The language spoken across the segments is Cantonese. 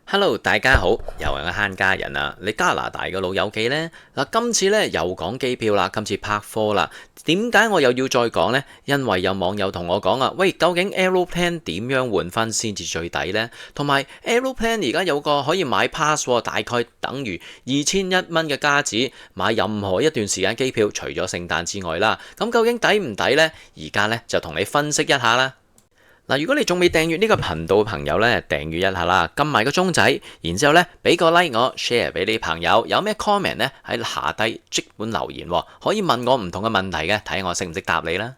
Hello，大家好，又係個慳家人啊！你加拿大嘅老友記呢？嗱，今次呢又講機票啦，今次拍科啦。點解我又要再講呢？因為有網友同我講啊，喂，究竟 Aeroplan 點樣換分先至最抵呢？同埋 Aeroplan 而家有個可以買 pass，大概等於2100蚊嘅加紙，買任何一段時間機票，除咗聖誕之外啦。咁究竟抵唔抵呢？而家呢就同你分析一下啦。嗱，如果你仲未訂閱呢個頻道嘅朋友呢，訂閱一下啦，撳埋個鐘仔，然之後呢俾個 like 我 share 俾你朋友，有咩 comment 呢喺下低即管留言，可以問我唔同嘅問題嘅，睇我識唔識答你啦。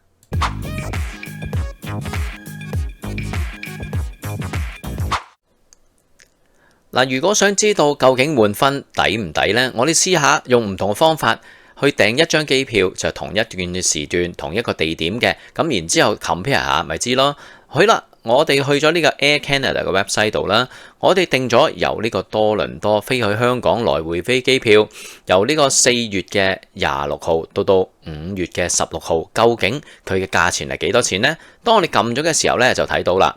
嗱，如果想知道究竟換分抵唔抵呢，我哋試下用唔同嘅方法去訂一張機票，就同一段嘅時段、同一個地點嘅，咁然之後 compare 下咪知咯。好啦，我哋去咗呢個 Air Canada 嘅 website 度啦，我哋訂咗由呢個多倫多飛去香港來回飛機票，由呢個4月嘅26號到5月嘅16號，究竟佢嘅價錢係幾多錢呢？當我哋撳咗嘅時候呢，就睇到啦，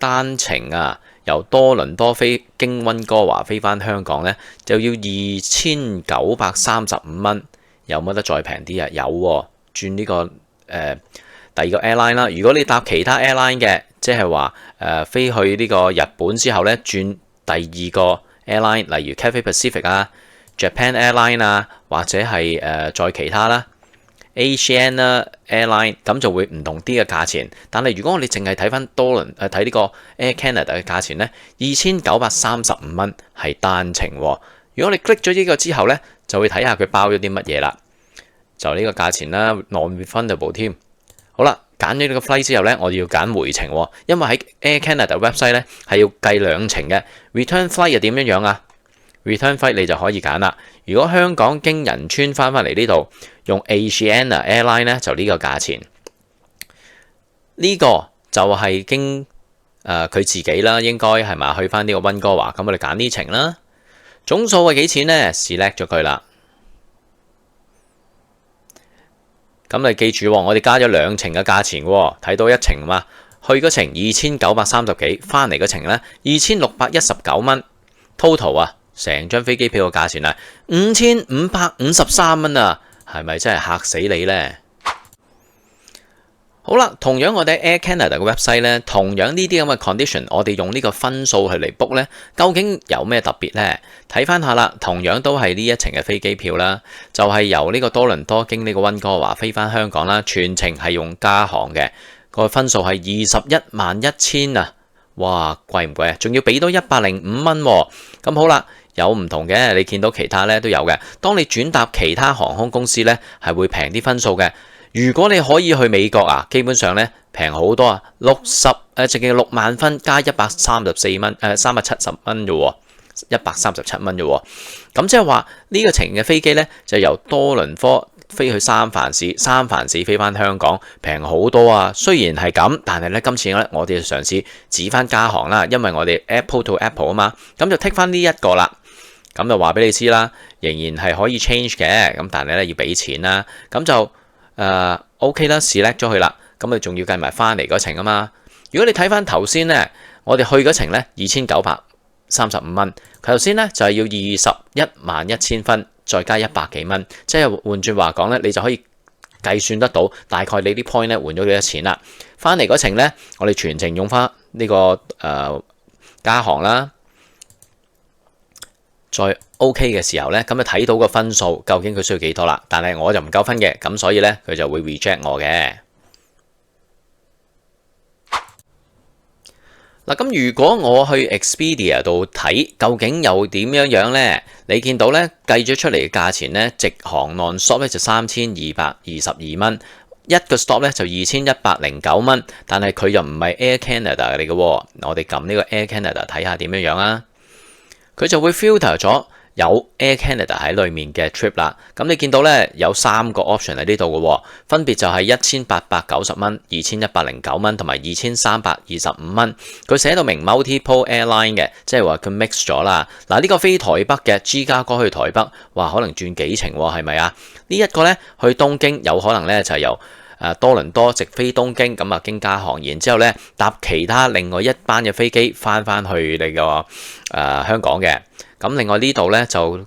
單程啊，由多倫多飛經溫哥華飛返香港呢，就要2935蚊，有冇得再平啲啊？有喎，轉呢個第二個 airline 啦，如果你搭其他 airline 嘅，即係話飛去呢個日本之後呢，轉第二個 airline，例如 Cathay Pacific 啊、Japan Airline 啊，或者係再其他啦 Asiana Airline， 咁就會唔同啲嘅價錢。但係如果我哋淨係睇翻睇呢個 Air Canada 嘅價錢呢，2935蚊係單程喎。如果你 click 咗呢個之後呢，就會睇下佢包咗啲乜嘢啦，就呢個價錢啦 ，non-refundable 添。好啦，揀咗呢個 flight 之後呢，我哋要揀回程喎，因為喺 Air Canada website 呢係要計兩程嘅。Return flight 又點樣啊 ？Return flight 你就可以揀啦。如果香港經仁川翻嚟呢度，用 Asiana Airline 呢，就呢個價錢。呢個就係經佢自己啦，應該係咪去翻呢個溫哥華？咁我哋揀呢程啦。總數係幾錢呢？ select 咗佢啦。咁你記住，我哋加咗兩程嘅價錢，睇到一程嘛，去嗰程2930幾，翻嚟嗰程呢2619蚊 ，total 啊，成張飛機票嘅價錢啊5553蚊啊，係咪真係嚇死你呢？好啦，同樣我哋 Air Canada 嘅 website 呢，同樣呢啲咁嘅 condition，我哋用呢個分數去嚟 book 呢，究竟有咩特別呢？睇翻下啦，同樣都係呢一程嘅飛機票啦，就係由呢個多倫多經呢個溫哥華飛翻香港啦，全程係用加航嘅，個分數係211000啊，哇，貴唔貴啊？仲要俾多105蚊喎。咁好啦，有唔同嘅，你見到其他呢都有嘅。當你轉搭其他航空公司呢，係會平啲分數嘅。如果你可以去美國啊，基本上咧平好多啊，直徑6萬分加134蚊，370蚊啫喎，137蚊啫喎。咁即係話呢個程嘅飛機咧，就由多倫多飛去三藩市飛翻香港，平好多啊。雖然係咁，但係咧今次咧我哋嘗試指翻加航啦，因為我哋 Apple to Apple 啊嘛，咁就剔翻呢一個啦。咁就話俾你知啦，仍然係可以 change 嘅，咁但係咧要俾錢啦，咁就。OK 啦 ，select 咗佢啦，咁你仲要計埋翻嚟嗰程啊嘛。如果你睇翻頭先呢，我哋去嗰程呢2935蚊，佢頭先呢就係要211000分，再加100幾蚊，即係換轉話講呢，你就可以計算得到大概你啲 point 呢換咗幾多錢啦。翻嚟嗰程呢，我哋全程用翻呢個加航啦。再 OK 嘅時候呢，咁就睇到個分數究竟佢需要幾多啦。但係我就唔夠分嘅，咁所以呢，佢就會 reject 我嘅。嗱，咁如果我去 Expedia 度睇，究竟又點樣呢？你見到呢，計咗出嚟嘅價錢呢，直航 non-stop 咧就3222蚊，一個 stop 咧就2109蚊，但係佢又唔係 Air Canada 嚟嘅喎。我哋撳呢個 Air Canada 睇下點樣啊？佢就會 filter 咗有 Air Canada 喺裏面嘅 trip 啦。咁你見到咧有3個 option 喺呢度嘅，分別就係1890蚊、2109蚊同埋2325蚊。佢寫到明 multiple airline 嘅，即係話佢 mix 咗啦。嗱，呢個飛台北嘅芝加哥去台北，哇，可能轉幾程喎，係咪啊？呢一個咧去東京有可能咧就係由多倫多直飛東京，咁啊經加航，然之後咧搭其他另外一班嘅飛機翻去你個香港嘅。咁另外呢度咧就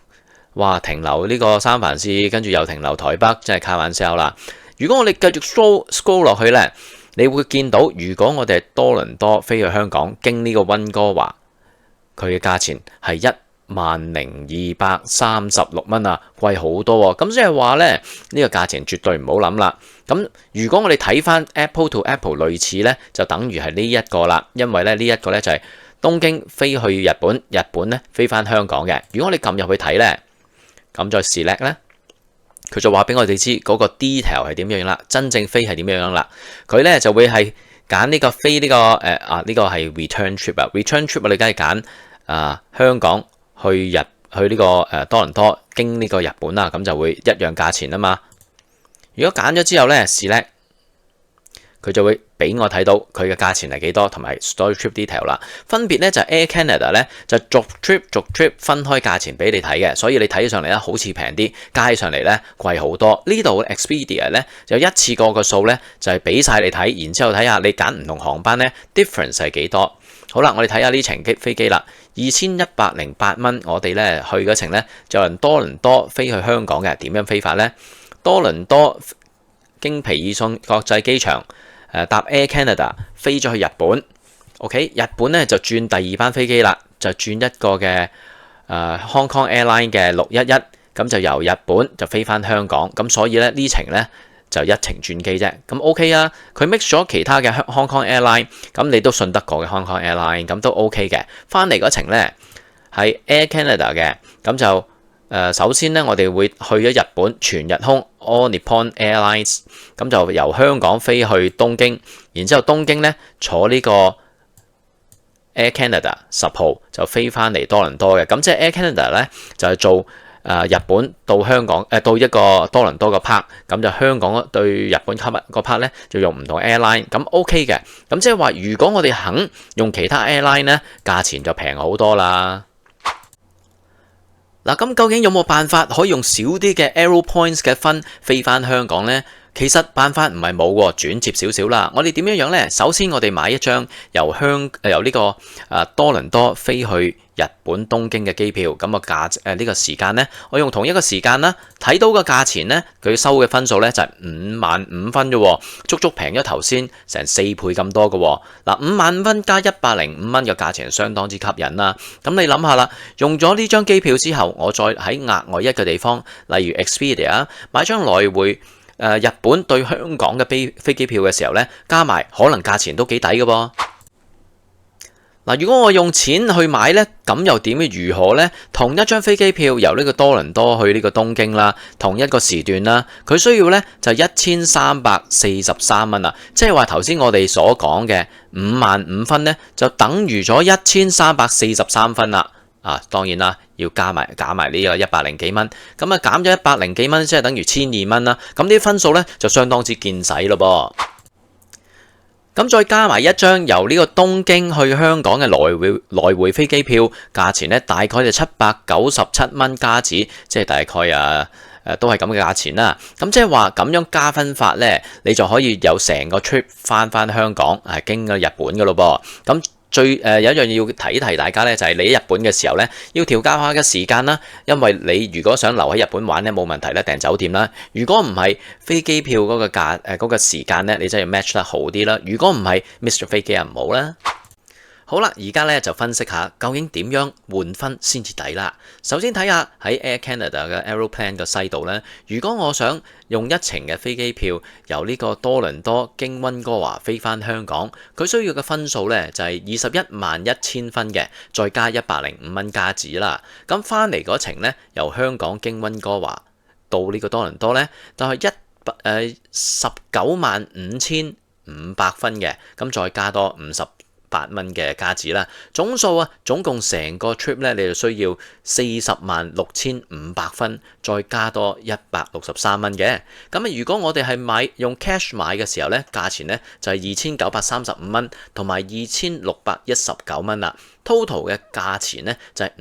停留呢個三藩市，跟住又停留台北，真係開玩笑啦。如果我哋繼續 scroll 落去咧，你會見到如果我哋係多倫多飛去香港，經呢個溫哥華，佢嘅價錢係10,236蚊啊，貴好多喎。咁即係話咧，呢個價錢絕對唔好諗啦。咁如果我哋睇翻 Apple to Apple 類似咧，就等於係呢一個啦，因為咧呢一個咧就係東京飛去日本，日本咧飛翻香港嘅。如果我哋撳入去睇咧，咁再 select 咧，佢就話俾我哋知嗰個 detail 係點樣啦，真正飛係點樣啦。佢咧就會係揀呢個飛呢個呢個係 return trip 啊，return trip 我哋梗係揀香港去呢個多倫多經呢個日本啦，咁就會一樣價錢啊嘛。如果揀咗之後咧 select，佢就會俾我睇到佢嘅價錢係幾多，同埋 story trip detail 啦。分別咧就 Air Canada 咧就逐 trip 分開價錢俾你睇嘅，所以你睇上嚟咧好似平啲，加起上嚟咧貴好多。呢度 Expedia 咧就一次過個數咧就係俾晒你睇，然之後睇下你揀唔同航班咧 difference 係幾多。好啦，我哋睇下呢程飛機啦，2108蚊，我哋咧去嗰程咧就由多倫多飛去香港嘅，點樣飛法咧？多倫多經皮爾遜國際機場。搭 Air Canada 飛咗去日本 ，OK， 日本咧就轉第二班飛機啦，就轉一個嘅Hong Kong Airline 嘅611，咁就由日本就飛翻香港，咁所以咧呢程咧就一程轉機啫，咁 OK 啊，佢 mix 咗其他嘅 Hong Kong Airline， 咁你都信得過嘅 Hong Kong Airline， 咁都 OK 嘅，翻嚟嗰程咧係 Air Canada 嘅，咁就首先咧我哋會去咗日本全日空 All Nippon Airlines， 咁就由香港飛去東京，然之後東京咧坐呢個 Air Canada 10號就飛翻嚟多倫多嘅，咁即係 Air Canada 咧就係做日本到香港到一個多倫多個 part， 咁就香港對日本吸引個 part 咧就用唔同 airline， 咁 OK 嘅，咁即係話如果我哋肯用其他 airline 咧，價錢就平好多啦。嗱，咁究竟有冇辦法可以用少啲嘅 Aero Points 嘅分飛翻香港呢？其實辦法唔係冇喎，轉接少少啦。我哋點樣呢？首先我哋買一張由呢個多倫多飛去日本東京嘅機票，咁個呢個時間呢，我用同一個時間啦，睇到個價錢呢，佢收嘅分數呢就係55,000分啫，足足平咗頭先成4倍咁多嘅喎。嗱，55,000分加105蚊嘅價錢相當之吸引啦。咁你諗下啦，用咗呢張機票之後，我再喺額外一個地方，例如 Expedia 買張來回日本對香港嘅飛機票嘅時候呢，加埋可能價錢都幾抵嘅噃。嗱，如果我用錢去買呢，咁又點如何呢？同一張飛機票由呢個多倫多去呢個東京啦，同一個時段啦，佢需要呢就1343蚊啊！即係話頭先我哋所講嘅55,000分呢，就等於咗1343分啦。當然啦，要減埋呢個100零幾蚊，咁減咗100零幾蚊，即係等於1,200蚊啦。咁啲分數呢，就相當之見使咯噃。咁再加埋一張由呢個東京去香港嘅來回飛機票，價錢呢大概就797蚊加紙，即係大概都係咁嘅價錢啦。咁即係話咁樣加分法呢，你就可以有成個 trip 翻香港，經過日本嘅咯噃。咁有一樣嘢要提大家呢，就係你喺日本嘅時候呢，要調校下嘅時間啦。因為你如果想留喺日本玩呢，冇問題咧，訂酒店啦。如果唔係飛機票嗰個嗰個時間呢，你真係要 match 得好啲啦。如果唔係 miss 咗飛機啊，唔好啦。好啦，而家咧就分析下究竟點樣換分先至抵啦。首先睇下喺 Air Canada 嘅 Aeroplan 個西度咧，如果我想用一程嘅飛機票由呢個多倫多經溫哥華飛翻香港，佢需要嘅分數咧就係211000分嘅，再加105蚊加紙啦。咁翻嚟嗰程咧，由香港經溫哥華到呢個多倫多咧，就係195,500分嘅，咁再加多58蚊嘅加紙啦，總數總共成個 trip 咧，你就需要406500分，再加多163蚊嘅。咁如果我哋係用 cash 買嘅時候咧，價錢咧就係2935蚊，同埋2619蚊啦。total 嘅價錢咧就係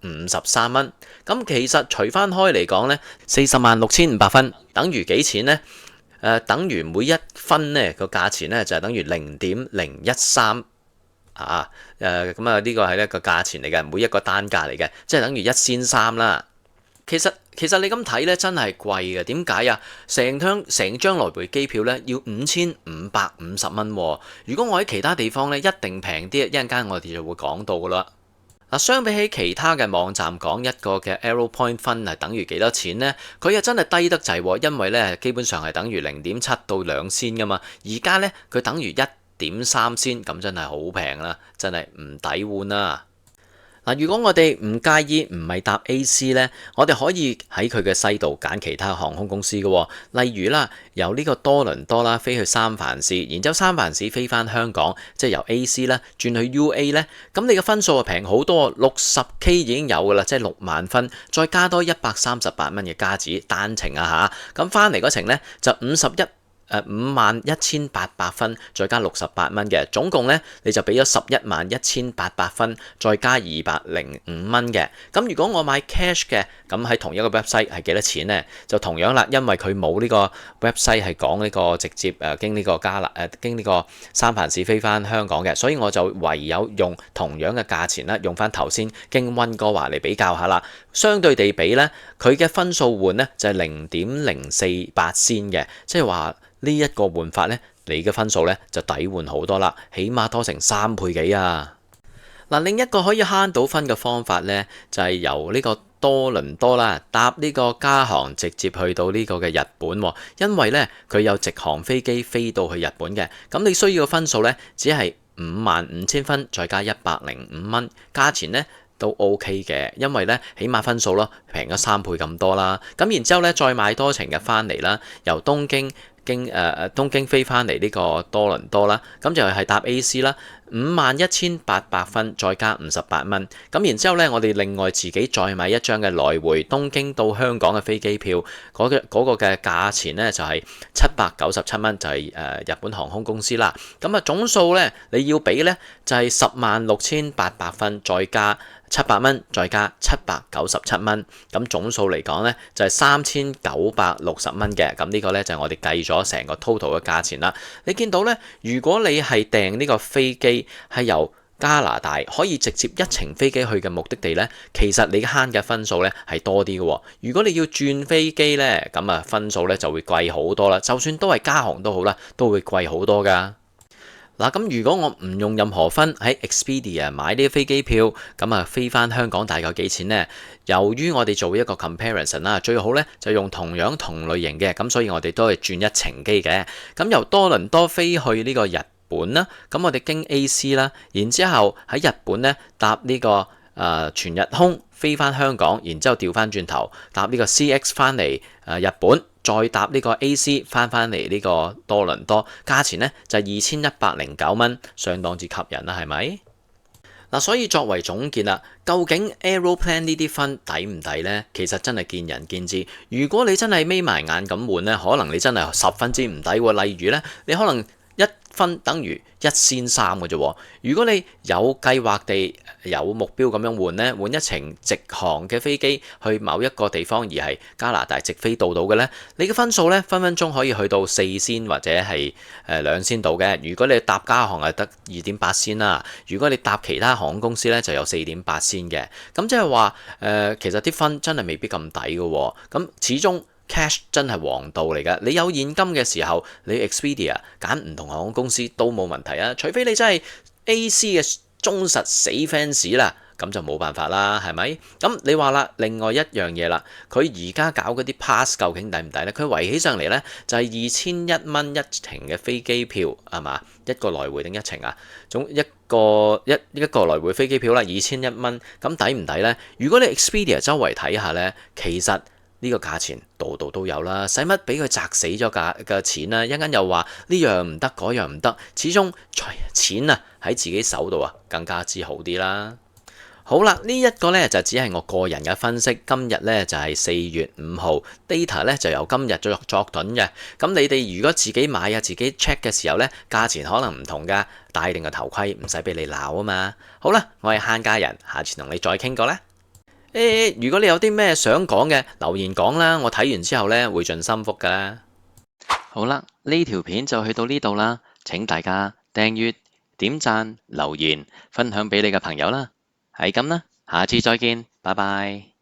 5553蚊。咁其實除翻開嚟講咧，406500分等於幾錢咧？等於每一分呢個價錢呢，就係等於0.013啊。咁啊呢個係一個價錢嚟嘅，每一個單價嚟嘅，即係等於1仙3啦。其實你咁睇咧，真係貴嘅。點解啊？成張來回機票咧要5550蚊。如果我喺其他地方咧，一定平啲。一陣間我哋就會講到噶啦。嗱，相比起其他嘅網站講一個嘅 Aeropoint 分係等於幾多錢呢？佢又真係低得滯，因為咧基本上係等於0.7到2仙噶嘛。而家咧佢等於1.3仙，咁真係好平啦，真係唔抵換啦。嗱，如果我哋唔介意唔係搭 AC 呢，我哋可以喺佢嘅西度揀其他航空公司嘅，例如啦，由呢個多倫多啦飛去三藩市，然之後三藩市飛翻香港，即係由 AC 啦轉去 UA 呢，咁你嘅分數啊平好多，60K 已經有噶啦，即係6萬分，再加多138蚊嘅加紙單程啊嚇，咁翻嚟嗰程呢，就51,800分，再加68蚊嘅，總共咧你就俾咗11,180分，再加205蚊嘅。咁如果我買 cash 嘅，咁喺同一個 website 係幾多錢呢？就同樣啦，因為佢冇呢個 website 係講呢個直接經呢個經呢個三藩市飛翻香港嘅，所以我就唯有用同樣嘅價錢啦，用翻頭先經溫哥華嚟比較下啦。相對地比咧，佢嘅分數換咧就係0.048仙嘅，即係話。呢一個換法呢，你嘅分數呢就抵換好多啦，起碼多成3倍幾啊！嗱，另一個可以慳到分嘅方法呢，就係由呢個多倫多啦，搭呢個加航直接去到呢個嘅日本，因為呢，佢有直航飛機飛到去日本嘅，咁你需要嘅分數呢，只係55,000分，再加105蚊，價錢呢都 OK 嘅，因為呢，起碼分數咯平咗3倍咁多啦，咁然之後呢，再買多程嘅翻嚟啦，由東京飛翻嚟呢個多倫多啦，咁就係搭 AC 啦，51,800分再加58蚊，咁然之後呢，我哋另外自己再買一張嘅來回東京到香港嘅飛機票，嗰個嘅價錢呢，就係797蚊，就係日本航空公司啦。咁啊總數呢，你要俾呢，就係106,800分再加700蚊，再加797蚊，咁總數嚟講呢，就係3,960蚊嘅，咁呢個呢，就係我哋計咗成個 total 嘅價錢啦。你見到呢，如果你係訂呢個飛機係由加拿大可以直接一程飛機去嘅目的地呢，其實你慳嘅分數呢係多啲嘅。如果你要轉飛機呢，咁啊分數呢就會貴好多啦。就算都係加航都好啦，都會貴好多噶。嗱，咁如果我唔用任何分喺 Expedia 買呢啲飛機票，咁啊飛翻香港大概幾錢呢？由於我哋做一個 comparison 啦，最好呢就用同類型嘅，咁所以我哋都係轉一程機嘅。咁由多倫多飛去呢個日本啦，咁我哋經 AC 啦，然之後喺日本呢搭呢個全日空飛翻香港，然之後調翻轉頭搭呢個 CX 翻嚟日本。再搭呢個 AC 翻嚟呢個多倫多，價錢呢就係2,109蚊，相當之吸引啦，係咪？嗱，所以作為總結啦，究竟 Aeroplan 呢啲分抵唔抵呢？其實真係見仁見智。如果你真係眯埋眼咁換呢，可能你真係10分之唔抵喎。例如呢，你可能1分等於1仙3嘅啫。如果你有計劃地有目標咁樣換呢，換一程直航嘅飛機去某一個地方，而係加拿大直飛到嘅呢，你嘅分數呢，分分鐘可以去到4仙或者係2仙度嘅。如果你搭加航係得2.8仙啦，如果你搭其他航空公司呢，就有4.8仙嘅。咁即係話其實啲分真係未必咁抵嘅。咁始終cash 真係王道嚟㗎，你有現金嘅時候，你 Expedia 揀唔同航空公司都冇問題啊，除非你真係 AC 嘅忠實死 fans 啦，咁就冇辦法啦，係咪？咁你話啦，另外一樣嘢啦，佢而家搞嗰啲 pass 究竟抵唔抵呢？佢圍起上嚟呢，就係2,100蚊一程嘅飛機票係嘛？一個來回定一程啊？總一個來回飛機票啦，2,100蚊，咁抵唔抵呢？如果你 Expedia 周圍睇下呢，其實呢個價錢度度都有啦，使乜俾佢砸死咗嘅錢啊？一陣間又話呢樣唔得，嗰樣唔得，始終錢啊喺自己手度啊，更加之好啲啦。好啦，呢一個呢就只係我個人嘅分析。今日呢就係4月5號 ，data 呢就由今日作準嘅。咁你哋如果自己買啊，自己 check 嘅時候呢，價錢可能唔同噶，戴定個頭盔唔使俾你鬧啊嘛。好啦，我係慳家人，下次同你再傾過啦。如果你有啲咩想講嘅，留言講啦，我睇完之後呢會盡心覆噶啦。好啦，呢條片就去到呢度啦，請大家訂閱、點讚、留言、分享俾你嘅朋友啦，係咁啦，下次再見，拜拜。